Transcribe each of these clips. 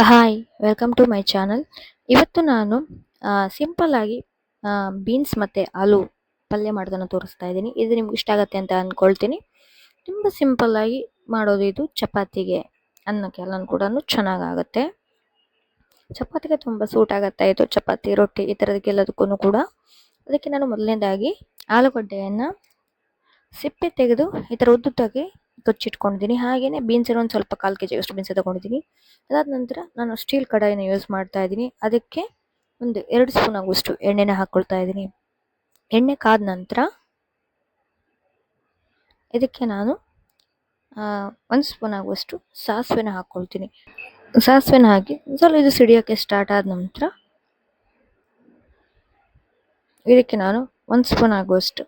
Hi welcome to my channel. ಇವತ್ತು ನಾನು simple ಆಗಿ ಬೀನ್ಸ್ ಮತ್ತು ಆಲೂ ಪಲ್ಯ ಮಾಡೋದನ್ನು ತೋರಿಸ್ತಾ ಇದ್ದೀನಿ. ಇದು ನಿಮ್ಗೆ ಇಷ್ಟ ಆಗುತ್ತೆ ಅಂತ ಅಂದ್ಕೊಳ್ತೀನಿ. ತುಂಬ ಸಿಂಪಲ್ ಆಗಿ ಮಾಡೋದು ಇದು. ಚಪಾತಿಗೆ, ಅನ್ನಕ್ಕೆ ಎಲ್ಲನೂ ಕೂಡ ಚೆನ್ನಾಗಾಗುತ್ತೆ. ಚಪಾತಿಗೆ ತುಂಬ ಸೂಟ್ ಆಗುತ್ತೆ ಇದು. ಚಪಾತಿ, ರೊಟ್ಟಿ ಈ ಥರದಕ್ಕೆಲ್ಲದಕ್ಕೂ ಕೂಡ. ಅದಕ್ಕೆ ನಾನು ಮೊದಲನೇದಾಗಿ ಆಲೂಗಡ್ಡೆಯನ್ನು ಸಿಪ್ಪೆ ತೆಗೆದು ಈ ಥರ ಉದ್ದುದ್ದಾಗಿ ಕೊಚ್ಚಿಟ್ಕೊಂಡಿದ್ದೀನಿ. ಹಾಗೆಯೇ ಬೀನ್ಸನ್ನು ಒಂದು ಸ್ವಲ್ಪ 1/4 kg ಬೀನ್ಸ್ ತಗೊಂಡಿದ್ದೀನಿ. ಅದಾದ ನಂತರ ನಾನು ಸ್ಟೀಲ್ ಕಡಾಯಿನ ಯೂಸ್ ಮಾಡ್ತಾ ಇದ್ದೀನಿ. ಅದಕ್ಕೆ ಒಂದು 2 ಸ್ಪೂನ್ ಆಗುವಷ್ಟು ಎಣ್ಣೆನ ಹಾಕ್ಕೊಳ್ತಾ ಇದ್ದೀನಿ. ಎಣ್ಣೆ ಕಾದ ನಂತರ ಇದಕ್ಕೆ ನಾನು 1 ಸ್ಪೂನ್ ಆಗುವಷ್ಟು ಸಾಸಿವೆನ ಹಾಕ್ಕೊಳ್ತೀನಿ. ಸಾಸಿವೆನ ಹಾಕಿ ಸ್ವಲ್ಪ ಇದು ಸಿಡಿಯೋಕ್ಕೆ ಸ್ಟಾರ್ಟ್ ಆದ ನಂತರ ಇದಕ್ಕೆ ನಾನು 1 ಸ್ಪೂನ್ ಆಗುವಷ್ಟು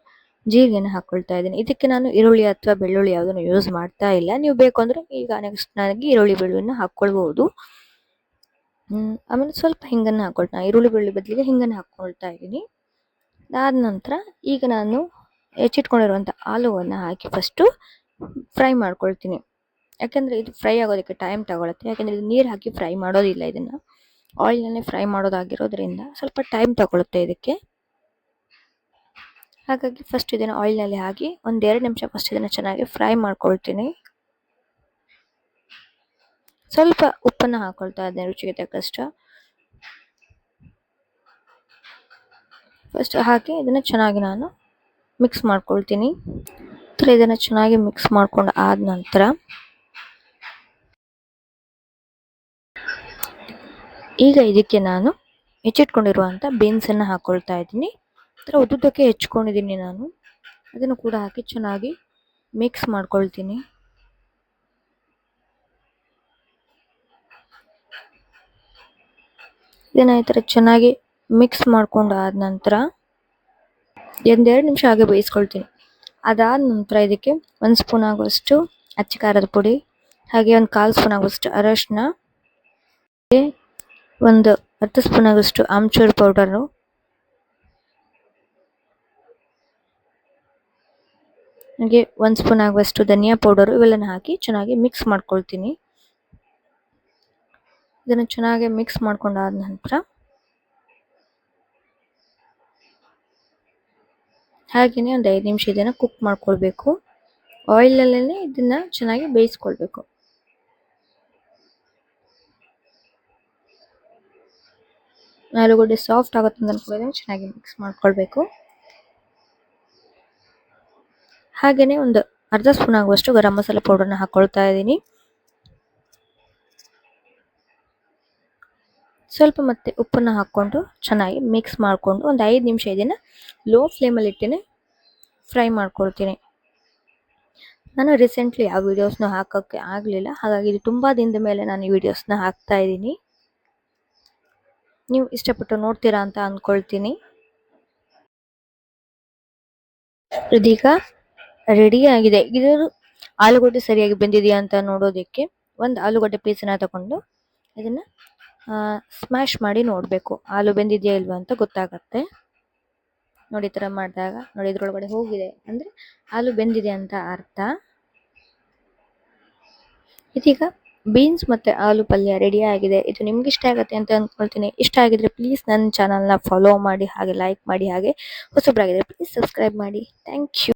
ಜೀರಿಗೆನ ಹಾಕ್ಕೊಳ್ತಾ ಇದ್ದೀನಿ. ಇದಕ್ಕೆ ನಾನು ಈರುಳ್ಳಿ ಅಥವಾ ಬೆಳ್ಳುಳ್ಳಿ ಯಾವುದನ್ನು ಯೂಸ್ ಮಾಡ್ತಾ ಇಲ್ಲ. ನೀವು ಬೇಕು ಅಂದರೆ ಈಗ ನೆಕ್ಸ್ಟ್ ನನಗೆ ಈರುಳ್ಳಿ ಬೆಳ್ಳುಳ್ಳಿನ ಹಾಕ್ಕೊಳ್ಬೋದು. ಆಮೇಲೆ ಸ್ವಲ್ಪ ಹಿಂಗನ್ನು ಹಾಕ್ಕೊಳ್ತಾ, ಈರುಳ್ಳಿ ಬೆಳ್ಳುಳ್ಳಿ ಬದಲಿಗೆ ಹಿಂಗನ್ನು ಹಾಕ್ಕೊಳ್ತಾ ಇದ್ದೀನಿ. ಅದಾದ ನಂತರ ಈಗ ನಾನು ಹೆಚ್ಚಿಟ್ಕೊಂಡಿರುವಂಥ ಆಲೂವನ್ನು ಹಾಕಿ ಫಸ್ಟು ಫ್ರೈ ಮಾಡ್ಕೊಳ್ತೀನಿ. ಯಾಕೆಂದರೆ ಇದು ಫ್ರೈ ಆಗೋದಕ್ಕೆ ಟೈಮ್ ತಗೊಳುತ್ತೆ. ಯಾಕೆಂದರೆ ಇದು ನೀರು ಹಾಕಿ ಫ್ರೈ ಮಾಡೋದಿಲ್ಲ, ಇದನ್ನು ಆಯಿಲ್ನಲ್ಲೇ ಫ್ರೈ ಮಾಡೋದಾಗಿರೋದ್ರಿಂದ ಸ್ವಲ್ಪ ಟೈಮ್ ತಗೊಳುತ್ತೆ ಇದಕ್ಕೆ. ಹಾಗಾಗಿ ಫಸ್ಟ್ ಇದನ್ನು ಆಯಿಲ್ನಲ್ಲಿ ಹಾಕಿ 1-2 ನಿಮಿಷ ಫಸ್ಟ್ ಇದನ್ನು ಚೆನ್ನಾಗಿ ಫ್ರೈ ಮಾಡ್ಕೊಳ್ತೀನಿ. ಸ್ವಲ್ಪ ಉಪ್ಪನ್ನು ಹಾಕ್ಕೊಳ್ತಾ ಇದ್ದೇನೆ ರುಚಿಗೆ ತಕ್ಕಷ್ಟು. ಫಸ್ಟ್ ಹಾಕಿ ಇದನ್ನು ಚೆನ್ನಾಗಿ ನಾನು ಮಿಕ್ಸ್ ಮಾಡ್ಕೊಳ್ತೀನಿ. ಇದನ್ನು ಚೆನ್ನಾಗಿ ಮಿಕ್ಸ್ ಮಾಡ್ಕೊಂಡು ಆದ ನಂತರ ಈಗ ಇದಕ್ಕೆ ನಾನು ಹೆಚ್ಚಿಟ್ಕೊಂಡಿರುವಂಥ ಬೀನ್ಸನ್ನು ಹಾಕ್ಕೊಳ್ತಾ ಇದ್ದೀನಿ. ಥರ ಉದ್ದುದ್ದಕ್ಕೆ ಹೆಚ್ಕೊಂಡಿದ್ದೀನಿ ನಾನು. ಅದನ್ನು ಕೂಡ ಹಾಕಿ ಚೆನ್ನಾಗಿ ಮಿಕ್ಸ್ ಮಾಡ್ಕೊಳ್ತೀನಿ. ಇದನ್ನು ಈ ಥರ ಚೆನ್ನಾಗಿ ಮಿಕ್ಸ್ ಮಾಡ್ಕೊಂಡು ಆದ ನಂತರ 1-2 ನಿಮಿಷ ಹಾಗೆ ಬೇಯಿಸ್ಕೊಳ್ತೀನಿ. ಅದಾದ ನಂತರ ಇದಕ್ಕೆ 1 ಸ್ಪೂನ್ ಆಗುವಷ್ಟು ಅಚ್ಚ ಖಾರದ ಪುಡಿ, ಹಾಗೆ ಒಂದು 1/4 ಸ್ಪೂನ್ ಆಗುವಷ್ಟು ಅರಶಿನ, ಒಂದು 10 ಸ್ಪೂನ್ ಆಗುವಷ್ಟು ಆಮ್ಚೂರ್ ಪೌಡರು, ಹಾಗೆ 1 ಸ್ಪೂನ್ ಆಗುವಷ್ಟು ಧನಿಯಾ ಪೌಡರು ಇವೆಲ್ಲನ ಹಾಕಿ ಚೆನ್ನಾಗಿ ಮಿಕ್ಸ್ ಮಾಡ್ಕೊಳ್ತೀನಿ. ಇದನ್ನು ಚೆನ್ನಾಗಿ ಮಿಕ್ಸ್ ಮಾಡ್ಕೊಂಡಾದ ನಂತರ ಹಾಗೆಯೇ ಒಂದು 5 ನಿಮಿಷ ಇದನ್ನು ಕುಕ್ ಮಾಡ್ಕೊಳ್ಬೇಕು. ಆಯಿಲಲ್ಲೇ ಇದನ್ನು ಚೆನ್ನಾಗಿ ಬೇಯಿಸ್ಕೊಳ್ಬೇಕು. ಆಲೂಗಡ್ಡೆ ಸಾಫ್ಟ್ ಆಗುತ್ತೆ ಅಂತ ಅನ್ಕೊಳ್ಳೋದನ್ನ ಚೆನ್ನಾಗಿ ಮಿಕ್ಸ್ ಮಾಡ್ಕೊಳ್ಬೇಕು. ಹಾಗೆಯೇ ಒಂದು ಅರ್ಧ ಸ್ಪೂನ್ ಆಗುವಷ್ಟು ಗರಂ ಮಸಾಲೆ ಪೌಡರ್ನ ಹಾಕ್ಕೊಳ್ತಾ ಇದ್ದೀನಿ. ಸ್ವಲ್ಪ ಮತ್ತೆ ಉಪ್ಪನ್ನು ಹಾಕ್ಕೊಂಡು ಚೆನ್ನಾಗಿ ಮಿಕ್ಸ್ ಮಾಡಿಕೊಂಡು ಒಂದು 5 ನಿಮಿಷ ಇದನ್ನು ಲೋ ಫ್ಲೇಮಲ್ಲಿ ಇಟ್ಟೇ ಫ್ರೈ ಮಾಡ್ಕೊಳ್ತೀನಿ. ನಾನು ರೀಸೆಂಟ್ಲಿ ಯಾವ ವೀಡಿಯೋಸ್ನ ಹಾಕೋಕ್ಕೆ ಆಗಲಿಲ್ಲ, ಹಾಗಾಗಿ ಇದು ತುಂಬ ದಿನದ ಮೇಲೆ ನಾನು ಈ ವಿಡಿಯೋಸ್ನ ಹಾಕ್ತಾ ಇದ್ದೀನಿ. ನೀವು ಇಷ್ಟಪಟ್ಟು ನೋಡ್ತೀರಾ ಅಂತ ಅಂದ್ಕೊಳ್ತೀನಿ. ಇದೀಗ ರೆಡಿ ಆಗಿದೆ. ಇದು ಆಲೂಗಡ್ಡೆ ಸರಿಯಾಗಿ ಬೆಂದಿದೆಯಾ ಅಂತ ನೋಡೋದಕ್ಕೆ ಒಂದು ಆಲೂಗಡ್ಡೆ ಪೀಸನ್ನ ತಗೊಂಡು ಇದನ್ನು ಸ್ಮ್ಯಾಶ್ ಮಾಡಿ ನೋಡಬೇಕು, ಆಲೂ ಬೆಂದಿದೆಯಾ ಇಲ್ವಾ ಅಂತ ಗೊತ್ತಾಗತ್ತೆ. ನೋಡಿ ಈ ಥರ ಮಾಡಿದಾಗ ನೋಡಿ ಇದ್ರೊಳಗಡೆ ಹೋಗಿದೆ ಅಂದರೆ ಆಲೂ ಬೆಂದಿದೆ ಅಂತ ಅರ್ಥ. ಇದೀಗ ಬೀನ್ಸ್ ಮತ್ತು ಆಲೂ ಪಲ್ಯ ರೆಡಿ ಆಗಿದೆ. ಇದು ನಿಮ್ಗೆ ಇಷ್ಟ ಆಗುತ್ತೆ ಅಂತ ಅಂದ್ಕೊಳ್ತೀನಿ. ಇಷ್ಟ ಆಗಿದ್ರೆ ಪ್ಲೀಸ್ ನನ್ನ ಚಾನಲ್ನ ಫಾಲೋ ಮಾಡಿ, ಹಾಗೆ ಲೈಕ್ ಮಾಡಿ, ಹಾಗೆ ಹೊಸಬ್ರಾಗಿದ್ರೆ ಪ್ಲೀಸ್ ಸಬ್ಸ್ಕ್ರೈಬ್ ಮಾಡಿ. Thank you.